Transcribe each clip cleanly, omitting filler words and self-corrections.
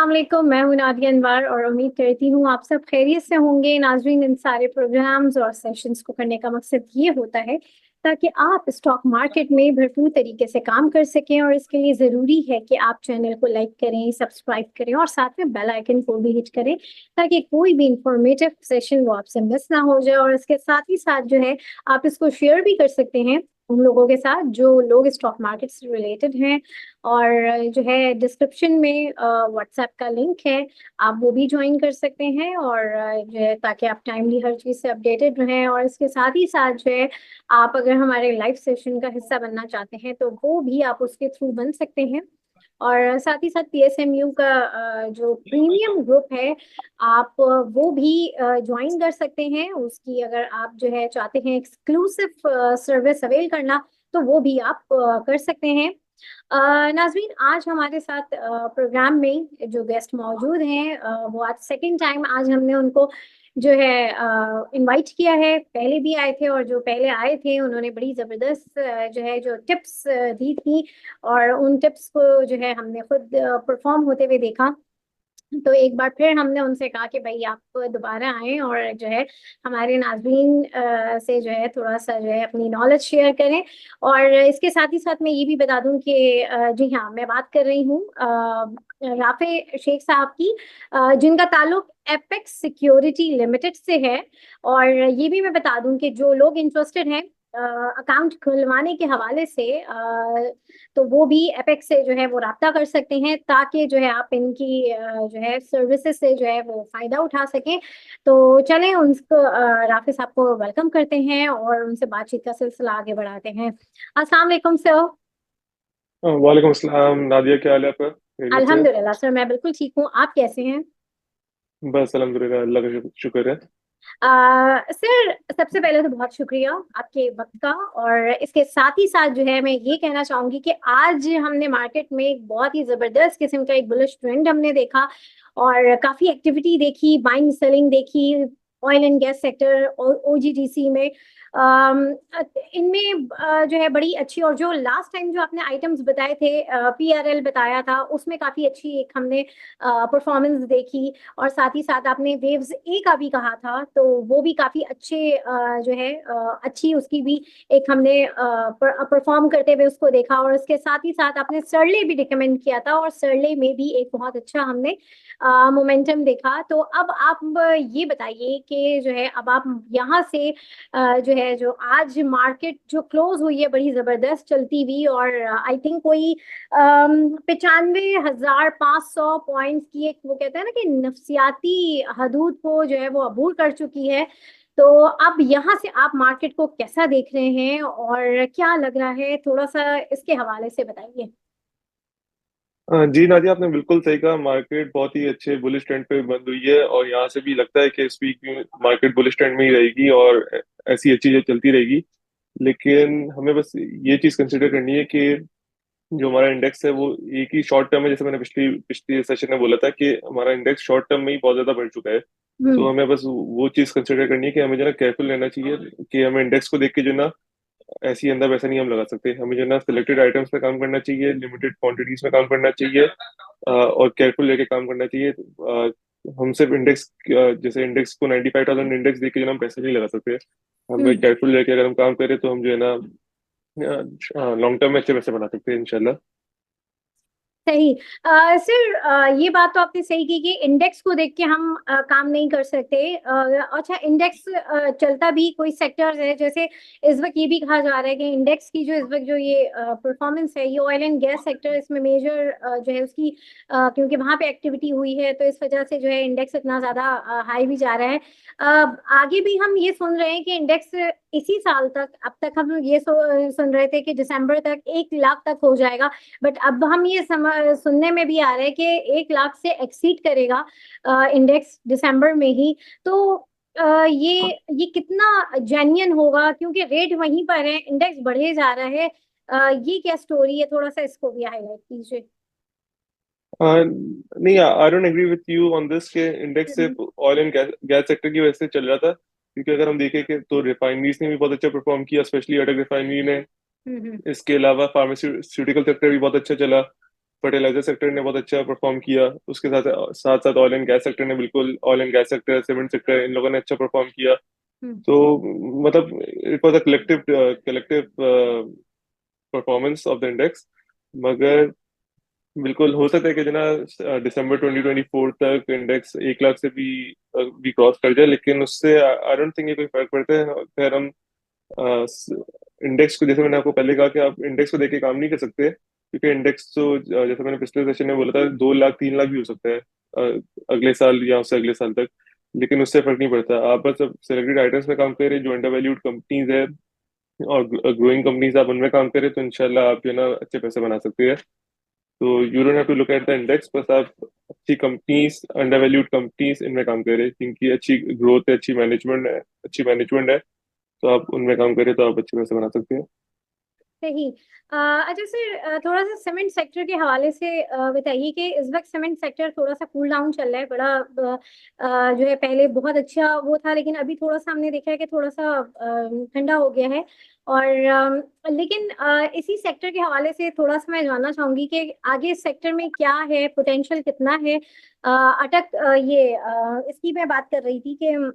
अस्सलाम वालेकुम। मैं हूं नादिया अनवर और उम्मीद करती हूँ आप सब खैरियत से होंगे। नाजरीन, इन सारे प्रोग्राम्स और सेशंस को करने का मकसद ये होता है ताकि आप स्टॉक मार्केट में भरपूर तरीके से काम कर सकें, और इसके लिए ज़रूरी है कि आप चैनल को लाइक करें, सब्सक्राइब करें और साथ में बेल आइकन को भी हिट करें ताकि कोई भी इंफॉर्मेटिव सेशन वो आपसे मिस ना हो जाए। और इसके साथ ही साथ जो है आप इसको शेयर भी कर सकते हैं उन लोगों के साथ जो लोग स्टॉक मार्केट से रिलेटेड हैं। और जो है डिस्क्रिप्शन में व्हाट्सएप का लिंक है, आप वो भी ज्वाइन कर सकते हैं। और जो है ताकि आप टाइमली हर चीज़ से अपडेटेड रहें। और इसके साथ ही साथ जो है आप अगर हमारे लाइव सेशन का हिस्सा बनना चाहते हैं तो वो भी आप उसके थ्रू बन सकते हैं। और साथ ही साथ पीएसएमयू का जो प्रीमियम ग्रुप है, आप वो भी ज्वाइन कर सकते हैं। उसकी अगर आप जो है चाहते हैं एक्सक्लूसिव सर्विस अवेल करना तो वो भी आप कर सकते हैं। नाजरीन, आज हमारे साथ प्रोग्राम में जो गेस्ट मौजूद हैं, वो आज सेकंड टाइम आज हमने उनको जो है इनवाइट किया है। पहले भी आए थे और जो पहले आए थे उन्होंने बड़ी ज़बरदस्त जो है जो टिप्स दी थी, और उन टिप्स को जो है हमने खुद परफॉर्म होते हुए देखा। तो एक बार फिर हमने उनसे कहा कि भाई आप दोबारा आएं और जो है हमारे नाज़रीन से जो है थोड़ा सा जो है अपनी नॉलेज शेयर करें। और इसके साथ ही साथ मैं ये भी बता दूं कि जी हाँ, मैं बात कर रही हूँ राफे शेख साहब की, जिनका ताल्लुक एपेक्स सिक्योरिटी लिमिटेड से है। और ये भी मैं बता दूं कि जो लोग इंटरेस्टेड हैं अकाउंट खुलवाने के हवाले से, तो वो भी एपेक्स से जो है वो राब्ता कर सकते हैं ताकि जो है आप इनकी जो है सर्विसेज से जो है वो फायदा उठा सकें। तो चलें उनको राफिज साहब को वेलकम करते हैं और उनसे बातचीत का सिलसिला आगे बढ़ाते हैं। अस्सलाम वालेकुम सर। वालेकुम अस्सलाम। नादिया, क्या हाल है आपका? खैरियत से? अल्हम्दुलिल्लाह सर, मैं बिल्कुल ठीक हूँ। आप कैसे हैं? बस अल्हम्दुलिल्लाह, अल्लाह का शुक्र है। सर, सबसे पहले तो बहुत शुक्रिया आपके वक्त का। और इसके साथ ही साथ जो है मैं ये कहना चाहूंगी कि आज हमने मार्केट में एक बहुत ही जबरदस्त किस्म का एक बुलिश ट्रेंड हमने देखा और काफी एक्टिविटी देखी, बाइंग सेलिंग देखी ऑयल एंड गैस सेक्टर और ओजीडीसी में। अम, इनमें जो है बड़ी अच्छी, और जो लास्ट टाइम जो आपने आइटम्स बताए थे, पीआरएल बताया था, उसमें काफी अच्छी एक हमने परफॉर्मेंस देखी। और साथ ही साथ आपने वेव्स ए का भी कहा था, तो वो भी काफी अच्छे जो है अच्छी उसकी भी एक हमने परफॉर्म करते हुए उसको देखा। और उसके साथ ही साथ आपने सरले भी रिकमेंड किया था और सरले में भी एक बहुत अच्छा हमने मोमेंटम देखा। तो अब आप ये बताइए कि जो है अब आप यहाँ से जो है जो आज मार्केट जो क्लोज हुई है बड़ी जबरदस्त चलती हुई, और आई थिंक कोई 95,500 पॉइंट्स की एक वो कहते हैं ना कि नफसियाती हदूद को जो है वो अबूर कर चुकी है। तो अब यहाँ से आप मार्केट को कैसा देख रहे हैं और क्या लग रहा है, थोड़ा सा इसके हवाले से बताइए। जी नादिया, आपने बिल्कुल सही कहा। मार्केट बहुत ही अच्छे बुलिश ट्रेंड पे बंद हुई है और यहाँ से भी लगता है कि इस वीक भी मार्केट बुलिश ट्रेंड में ही रहेगी और ऐसी अच्छी चीजें चलती रहेगी। लेकिन हमें बस ये चीज कंसिडर करनी है कि जो हमारा इंडेक्स है वो एक ही शॉर्ट टर्म है। जैसे मैंने पिछली पिछले सेशन में बोला था कि हमारा इंडेक्स शॉर्ट टर्म में ही बहुत ज्यादा बढ़ चुका है। तो हम्म। हमें बस वो चीज कंसिडर करनी है कि हमें जो है केयरफुल रहना चाहिए कि हमें इंडेक्स को देख के जो ना ऐसी अंदर वैसा नहीं हम लगा सकते। हमें जो है ना सिलेक्टेड आइटम्स पे काम करना चाहिए, लिमिटेड क्वांटिटीज में काम करना चाहिए और केयरफुल लेके काम करना चाहिए। हम सिर्फ इंडेक्स, जैसे इंडेक्स को 95,000 इंडेक्स देख के जो ना हम पैसे नहीं लगा सकते। हमें हम्म। केयरफुल लेके अगर हम काम करें तो हम जो है ना लॉन्ग टर्म में अच्छे पैसे बना सकते हैं इंशाल्लाह। सही। सर, ये बात तो आपने सही की कि इंडेक्स को देख के हम काम नहीं कर सकते। अच्छा, इंडेक्स चलता भी कोई सेक्टर्स है, जैसे इस वक्त ये भी कहा जा रहा है कि इंडेक्स की जो इस वक्त जो ये परफॉर्मेंस है, ये ऑयल एंड गैस सेक्टर इसमें मेजर जो है उसकी क्योंकि वहां पे एक्टिविटी हुई है तो इस वजह से जो है इंडेक्स इतना ज्यादा हाई भी जा रहा है। आगे भी हम ये सुन रहे हैं कि इंडेक्स इसी साल तक, अब तक हम ये सुन रहे थे कि दिसंबर तक 1 लाख तक हो जाएगा। बट अब हम ये सुनने में भी आ रहा है कि 1 लाख से एक्सीड करेगा इंडेक्स दिसंबर में ही। तो ये कितना जेन्युइन होगा, क्योंकि रेट वहीं पर है, इंडेक्स बढ़े जा रहा है। ये क्या स्टोरी है, थोड़ा सा इसको भी हाईलाइट कीजिए। नहीं, I don't agree with you on this के इंडेक्स सिर्फ ऑयल एंड गैस सेक्टर की वजह से चल रहा था। क्योंकि अगर हम देखें कि तो रिफाइनरीज ने भी बहुत अच्छा परफॉर्म किया, स्पेशली अटक रिफाइनरी ने। हम्म। इसके अलावा फार्मास्यूटिकल सेक्टर भी बहुत अच्छा चला। फर्टिलाइजर सेक्टर ने बहुत अच्छा परफॉर्म किया। उसके साथ साथ साथ ऑयल एंड गैस सेक्टर ने, बिल्कुल oil and gas sector, cement sector, इन लोगों ने अच्छा परफॉर्म किया। हम्म। तो मतलब it was a collective collective performance of the index. मगर बिल्कुल हो सकता है कि जो ना दिसंबर 2024 तक इंडेक्स 1 लाख से भी क्रॉस कर जाए, लेकिन उससे आई डोंट थिंक ये कोई फर्क पड़ता है। खैर हम इंडेक्स को, जैसे मैंने आपको पहले कहा कि आप इंडेक्स को देख के काम नहीं कर सकते, क्योंकि इंडेक्स तो जैसे मैंने पिछले सेशन में बोला था 2 लाख 3 लाख भी हो सकता है अगले साल या उससे अगले साल तक। लेकिन उससे फर्क नहीं पड़ता। आप बस सिलेक्टेड आइटम्स में काम करें जो अंडर वैल्यूड कंपनीज है और ग्रोइंग कंपनीज, आप उनमें काम करें तो इंशाल्लाह आप जो है ना अच्छे पैसे बना सकते हैं। तो you don't have to look at the index, बस आप अच्छी कंपनीज, अंडर वैल्यूड कंपनीज, इनमें काम करें जिनकी अच्छी ग्रोथ है, अच्छी मैनेजमेंट है। तो आप उनमें काम करें तो आप अच्छे पैसे बना सकते हैं। सही। अच्छा सर, थोड़ा सा सीमेंट सेक्टर के हवाले से बताइए कि इस वक्त सीमेंट सेक्टर थोड़ा सा कूल डाउन चल रहा है, बड़ा जो है पहले बहुत अच्छा वो था, लेकिन अभी थोड़ा सा हमने देखा है कि थोड़ा सा ठंडा हो गया है। और लेकिन इसी सेक्टर के हवाले से थोड़ा सा मैं जानना चाहूंगी कि आगे इस सेक्टर में क्या है, पोटेंशियल कितना है। इसकी मैं बात कर रही थी कि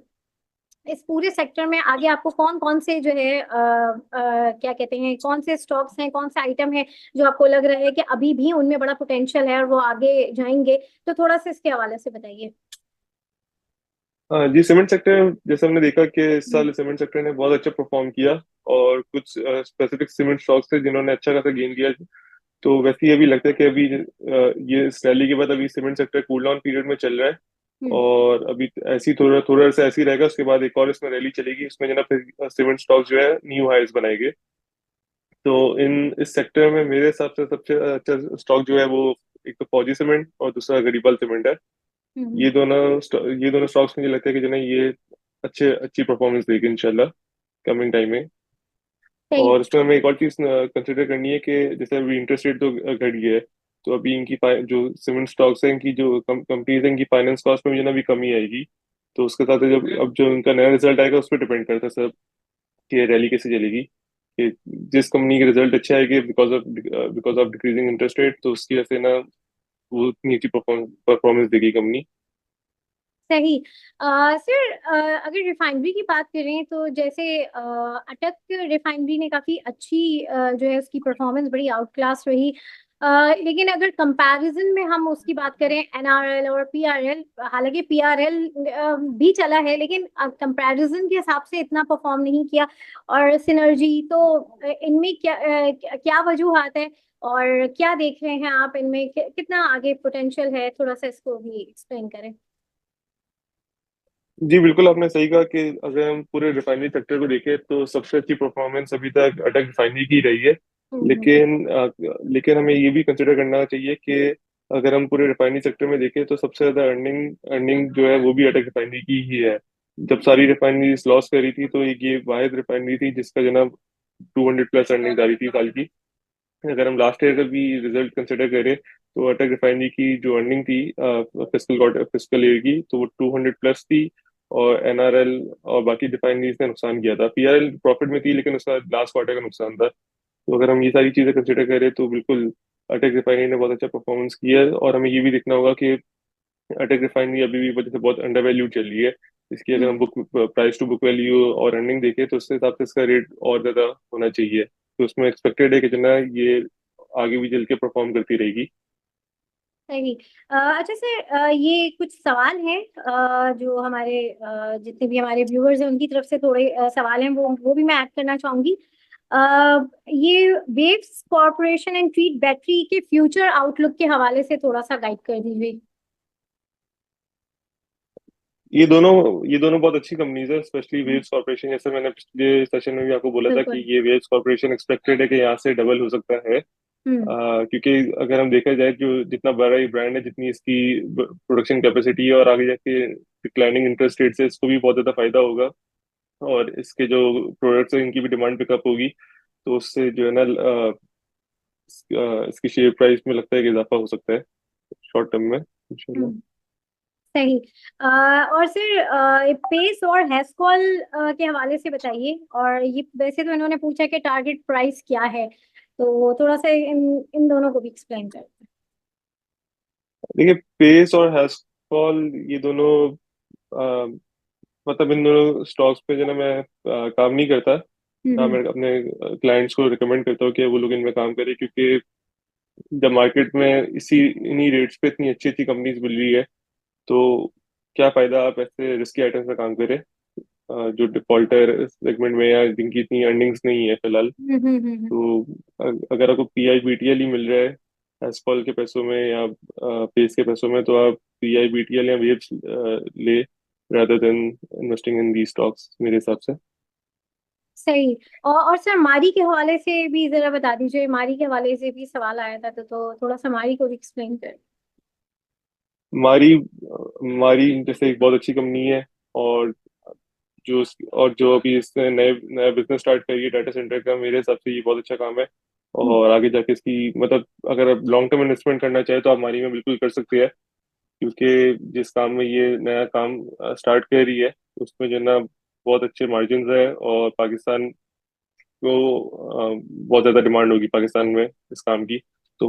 इस पूरे सेक्टर में आगे आपको कौन कौन से जो है क्या कहते हैं, कौन से स्टॉक्स हैं, कौन से आइटम है जो आपको लग रहा है कि अभी भी उनमें बड़ा पोटेंशियल है और वो आगे जाएंगे। तो थोड़ा सा इसके हवाले से बताइए। हाँ जी, सीमेंट सेक्टर जैसे हमने देखा कि इस हम्म। साल सीमेंट सेक्टर ने बहुत अच्छा परफॉर्म किया, और कुछ स्पेसिफिक सीमेंट स्टॉक्स थे जिन्होंने अच्छा खासा गेन किया। तो वैसे ही अभी लगता है कि अभी ये इस रैली के बाद अभी cement sector cool down period में चल रहा है। हम्म। और अभी ऐसी थोड़ा थोड़ा सा ऐसे ही रहेगा, उसके बाद एक और इसमें रैली चलेगी, उसमें जो ना फिर सीमेंट स्टॉक जो है न्यू हाइज बनाएंगे। तो इस सेक्टर में मेरे हिसाब से सबसे अच्छा स्टॉक जो है वो एक तो फौजी सीमेंट और दूसरा गरीबाल सीमेंट है। हम्म। ये दोनों स्टॉक्स मुझे लगता है कि जो ना ये अच्छी परफॉर्मेंस देगी इंशाल्लाह कमिंग टाइम में। सही। और इसमें हमें एक और चीज कंसिडर करनी है कि जैसे अभी इंटरेस्ट रेट तो घट गया है, तो अभी जो सीमेंट स्टॉक्स हैं, इनकी जो कंपनीज हैं, इनकी फाइनेंस कॉस्ट में भी जो ना अभी कमी आएगी। तो उसके साथ जब अब जो इनका नया रिजल्ट आएगा उस पर डिपेंड करता है सर कि रैली कैसे चलेगी। कि जिस कंपनी के रिजल्ट अच्छे आएंगे because of decreasing interest rate, तो उसकी वजह से ना वो उतनी अच्छी परफॉर्मेंस देगी कंपनी। सही। सर, अगर रिफाइनरी की बात करें तो जैसे अटक रिफाइनरी ने काफी अच्छी जो है उसकी परफॉर्मेंस बड़ी आउट क्लास रही। लेकिन अगर कंपैरिजन में हम उसकी बात करें एनआरएल और पीआरएल, हालांकि पीआरएल भी चला है लेकिन कंपैरिजन के हिसाब से इतना परफॉर्म नहीं किया। और सिनर्जी तो इनमें क्या वजूहत है और क्या देख रहे हैं आप इनमें, कितना आगे पोटेंशियल है, थोड़ा सा इसको भी एक्सप्लेन करें। जी बिल्कुल, आपने सही कहा कि अगर हम पूरे रिफाइनरी सेक्टर को देखें तो सबसे अच्छी परफॉर्मेंस अभी तक अटक रिफाइनरी की रही है। हम्म। लेकिन हमें ये भी कंसिडर करना चाहिए कि अगर हम पूरे रिफाइनरी सेक्टर में देखें तो सबसे ज्यादा अर्निंग अर्निंग जो है वो भी अटक रिफाइनरी की ही है। जब सारी रिफाइनरी लॉस कर रही थी तो एक ये वाहिद रिफाइनरी थी जिसका जनाब 200+ अर्निंग आ रही थी साल की। अगर हम लास्ट ईयर का भी रिजल्ट कंसिडर करें तो अटक रिफाइनरी की जो अर्निंग थी फिस्कल ईयर की, तो वो 200+ थी। और एनआरएल और बाकी रिफाइनरीज ने नुकसान किया था। पीआरएल प्रॉफिट में थी लेकिन उसका लास्ट क्वार्टर का नुकसान था। तो अगर हम ये सारी चीजें कंसिडर करें तो बिल्कुल अटक रिफाइनरी ने बहुत अच्छा परफॉर्मेंस किया है। और हमें ये भी देखना होगा कि अटक रिफाइनरी अभी भी वजह से बहुत अंडर वैल्यू चल रही है। इसकी अगर हम हम्म। Book price to book value और अर्निंग देखें तो उसके हिसाब से इसका रेट और ज्यादा होना चाहिए। तो उसमें एक्सपेक्टेड है कि जो ना ये आगे भी चल के परफॉर्म करती रहेगी। सही। अच्छा सर, ये कुछ सवाल हैं जो हमारे जितने भी हमारे व्यूअर्स हैं उनकी तरफ से थोड़े सवाल हैं, वो भी मैं ऐड करना चाहूंगी। ये waves corporation and treat battery के फ्यूचर आउटलुक के हवाले से थोड़ा सा गाइड कर दीजिए। ये दोनों बहुत अच्छी कंपनीज है, स्पेशली हम्म। Waves corporation. जैसे मैंने पिछले सेशन में भी आपको बोला था कि बिल्कुल। ये वेव्स कॉर्पोरेशन एक्सपेक्टेड है कि यहाँ से डबल हो सकता है। हम्म। क्योंकि अगर हम देखा जाए जो जितना बड़ा ये ब्रांड है, जितनी इसकी प्रोडक्शन कैपेसिटी है, और आगे जाके डिक्लाइनिंग इंटरेस्ट रेट से इसको भी बहुत ज्यादा फायदा होगा। और इसके जो प्रोडक्ट्स है इनकी भी डिमांड पिकअप होगी। तो उससे जो है ना इसकी शेयर प्राइस में लगता है कि इजाफा हो सकता है शॉर्ट टर्म में इंशाल्लाह। हम्म। सही। और सर, पेस और हैस्कॉल के हवाले से बताइए। और ये वैसे तो इन्होंने पूछा कि टारगेट प्राइस क्या है, तो थोड़ा सा इन इन दोनों को भी एक्सप्लेन करें। देखिए, पेस और हैशफॉल ये दोनों अ, मतलब इन दोनों स्टॉक्स पे जो ना मैं काम नहीं करता। ना हम्म। मैं अपने क्लाइंट्स को रिकमेंड करता हूँ कि वो लोग इनमें काम करें, क्योंकि जब मार्केट में इन्हीं रेट्स पे इतनी अच्छी अच्छी कंपनीज मिल रही है, तो क्या फायदा आप ऐसे रिस्की आइटम्स में काम करें जो डिफॉल्टर सेगमेंट में या जिनकी इतनी अर्निंग्स नहीं है फिलहाल। हम्म। तो अगर आपको पीआई बीटीएल ही मिल रहा है एसपॉल के पैसों में या पेस के पैसों में, तो आप पीआई बीटीएल या वेव्स ले, rather then investing in the stocks, मेरे हिसाब से। सही। और सर मारी के हवाले से भी जरा बता दीजिए, मारी के हवाले से भी सवाल आया था, तो थोड़ा सा मारी को भी एक्सप्लेन कर। मारी मारी जैसे एक बहुत अच्छी कंपनी है, और जो अभी इसने नए नया बिजनेस स्टार्ट करी है डाटा सेंटर का, मेरे हिसाब से ये बहुत अच्छा काम है। और आगे जाके इसकी मतलब अगर आप लॉन्ग टर्म इन्वेस्टमेंट करना चाहे तो आप मारी में बिल्कुल कर सकते हैं, क्योंकि जिस काम में ये नया काम स्टार्ट कर रही है उसमें जो है ना बहुत अच्छे मार्जिन है, और पाकिस्तान को बहुत ज्यादा डिमांड होगी पाकिस्तान में इस काम की। तो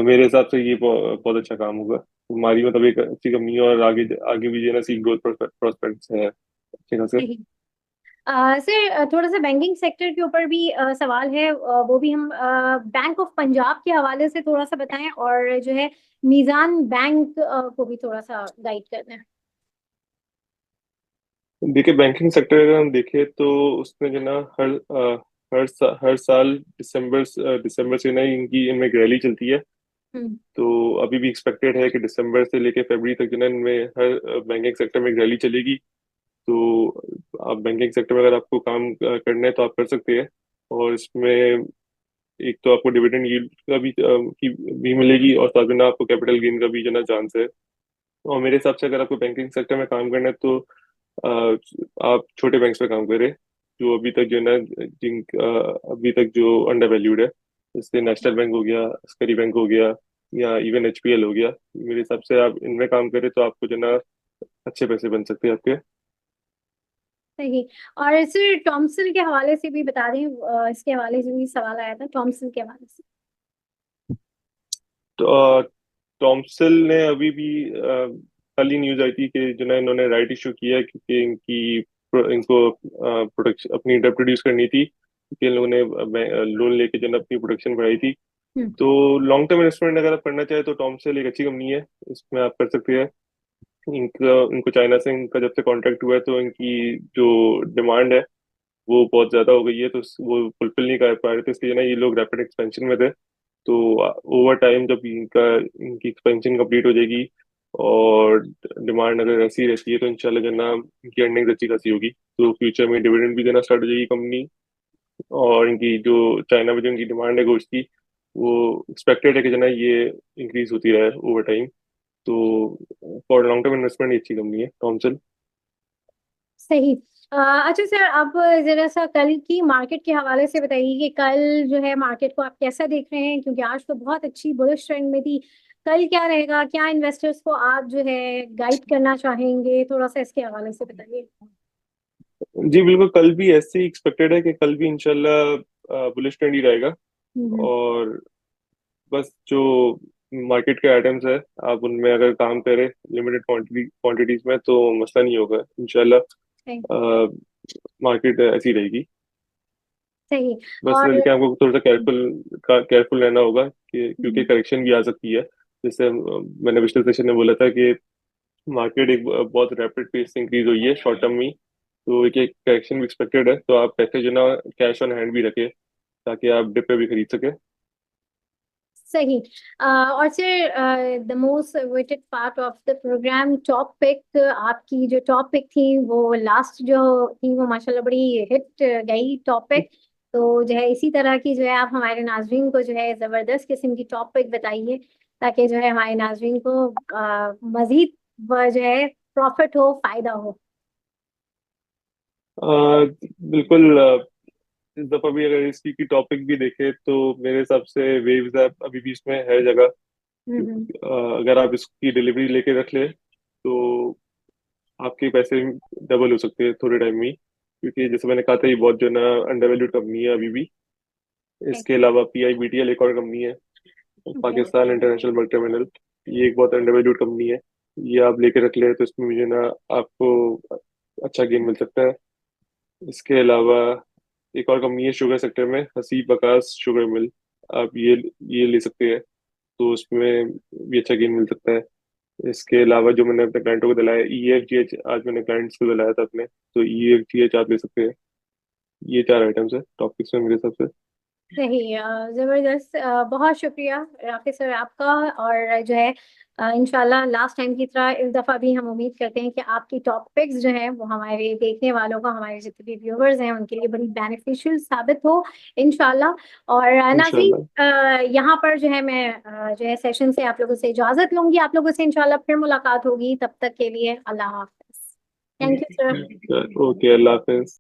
मेरे हिसाब से ये बहुत अच्छा काम होगा। हमारी मतलब एक अच्छी कंपनी है, और आगे आगे भी जो है ना सी ग्रोथ प्रोस्पेक्ट्स है अच्छे खासे। सही। सर थोड़ा सा बैंकिंग सेक्टर के ऊपर भी सवाल है, वो भी हम बैंक ऑफ पंजाब के हवाले से थोड़ा सा बताएं, और जो है मीज़ान बैंक को भी थोड़ा सा गाइड कर दें। देखिए, बैंकिंग सेक्टर अगर हम देखें तो उसमें जो है ना हर साल दिसंबर से ना इनकी इनमें एक रैली चलती है। हम्म। तो अभी भी एक्सपेक्टेड है कि दिसंबर से लेके फरवरी तक जो है ना इनमें हर बैंकिंग सेक्टर में एक रैली चलेगी। तो आप बैंकिंग सेक्टर में अगर आपको काम करना है तो आप कर सकते हैं। और इसमें एक तो आपको डिविडेंड यील्ड का भी मिलेगी, और साथ में ना आपको कैपिटल गेन का भी जो ना चांस है। और मेरे हिसाब से अगर आपको बैंकिंग सेक्टर में काम करना है तो आप छोटे बैंक्स में काम करें, जो अभी तक जो है ना अभी तक जो अंडर वैल्यूड है, जैसे नेशनल बैंक हो गया, अस्करी बैंक हो गया, या इवन एचपीएल हो गया। मेरे हिसाब से आप इनमें काम करें तो आपको जो है ना अच्छे पैसे बन सकते हैं आपके। सही। और सर थॉमसन के हवाले से भी बता दें, इसके हवाले से भी सवाल आया था थॉमसन के हवाले से। तो टॉम्सल ने अभी भी कल ही न्यूज आई थी कि जो ना इन्होंने राइट इशू किया है, क्योंकि इनको प्रोडक्शन अपनी डेप्ट रिड्यूस करनी थी, क्योंकि इन लोगों ने लोन लेके जो ना अपनी प्रोडक्शन बढ़ाई थी। हम्म। तो लॉन्ग टर्म इन्वेस्टमेंट अगर आप करना चाहे तो टॉम्सल एक अच्छी कंपनी है, इसमें आप कर सकते हैं। इनको चाइना से इनका जब से कॉन्ट्रैक्ट हुआ है तो इनकी जो डिमांड है वो बहुत ज्यादा हो गई है, तो वो फुलफिल नहीं कर पा रहे थे, इसलिए ना ये लोग रैपिड एक्सपेंशन में थे। तो ओवर टाइम जब इनकी एक्सपेंशन कंप्लीट हो जाएगी और डिमांड अगर ऐसी रहती है, तो इंशाल्लाह जो है ना इनकी अर्निंग अच्छी खासी होगी, तो फ्यूचर में डिविडेंड भी देना स्टार्ट हो जाएगी कंपनी। और इनकी जो चाइना में जो इनकी डिमांड है गोश्त की, वो एक्सपेक्टेड है कि जो है ना ये इंक्रीज होती रहे ओवर टाइम। तो फॉर लॉन्ग टर्म इन्वेस्टमेंट ये अच्छी कंपनी है थॉमसन। सही। अच्छा सर, आप जरा सा कल की मार्केट के हवाले से बताइए कि कल जो है मार्केट को आप कैसा देख रहे हैं, क्योंकि आज तो बहुत अच्छी बुलिश ट्रेंड में थी। कल क्या रहेगा, क्या इन्वेस्टर्स को आप जो है गाइड करना चाहेंगे, थोड़ा सा इसके हवाले से बताइए। जी बिल्कुल, कल भी ऐसे ही एक्सपेक्टेड है कि कल भी इंशाल्लाह बुलिश ट्रेंड ही रहेगा। हम्म। और बस जो मार्केट के आइटम्स है, आप उनमें अगर काम करें लिमिटेड क्वांटिटीज में, तो मसला नहीं होगा इंशाल्लाह। सही। मार्केट ऐसी रहेगी। सही। बस और लेकिन आपको थोड़ा सा केयरफुल रहना होगा, कि क्योंकि हम्म, करेक्शन भी आ सकती है। जैसे मैंने पिछले सेशन में बोला था कि मार्केट एक बहुत रैपिड पेस से इंक्रीज हुई है शॉर्ट टर्म में, तो एक एक करेक्शन भी एक्सपेक्टेड है, तो आप पैसे जो ना कैश ऑन हैंड भी रखें, ताकि आप डिप पे भी खरीद सके। सही। और sir the most awaited part of the programme top pick, आपकी जो टॉप पिक थी वो लास्ट जो थी वो माशाल्लाह बड़ी हिट गई टॉप पिक। तो जो है इसी तरह की जो है आप हमारे नाजरीन को जो है जबरदस्त किस्म की टॉप पिक बताइए, ताकि जो है हमारे नाजरीन को मजीद जो है प्रॉफिट हो, फायदा हो। बिल्कुल। इस दफा भी अगर इसकी की टॉपिक भी देखे तो मेरे हिसाब से वेव्स ऐप अभी भी इसमें है जगह। हम्म। अगर आप इसकी डिलीवरी लेके रख ले तो आपके पैसे डबल हो सकते हैं थोड़े टाइम में ही, क्योंकि जैसे मैंने कहा था ये बहुत जो है ना अंडरवैल्यूड कंपनी है अभी भी। इसके अलावा पीआई बीटीएल एक और कंपनी है, पाकिस्तान इंटरनेशनल बल्क टर्मिनल, ये एक बहुत अंडरवैल्यूड कंपनी है। ये आप लेके रख ले तो इसमें मुझे ना आपको अच्छा गेन मिल सकता है। इसके अलावा एक और कंपनी है शुगर सेक्टर में, हसीब वकास शुगर मिल, आप ये ले सकते हैं, तो उसमें भी अच्छा गेन मिल सकता है। इसके अलावा जो मैंने अपने क्लाइंटों को दिलाया EFGH, आज मैंने क्लाइंट्स को दिलाया था अपने, तो EFGH आप ले सकते हैं। ये 4 आइटम्स है टॉपिक्स में मेरे हिसाब से। सही जबरदस्त, बहुत शुक्रिया राफी सर आपका। और जो है इंशाल्लाह लास्ट टाइम की तरह इस दफ़ा भी हम उम्मीद करते हैं कि आपकी टॉपिक्स जो हैं वो हमारे देखने वालों को, हमारे जितने भी व्यूवर्स हैं उनके लिए बड़ी बेनिफिशियल साबित हो इंशाल्लाह। और नाज़रीन, इंशाल्लाह। यहाँ पर जो है मैं जो है सेशन से आप लोगों से इजाज़त लूंगी। आप लोगों से इंशाल्लाह फिर मुलाकात होगी, तब तक के लिए अल्लाह हाफ़िज़। Thank you sir. Okay, Allah Hafiz.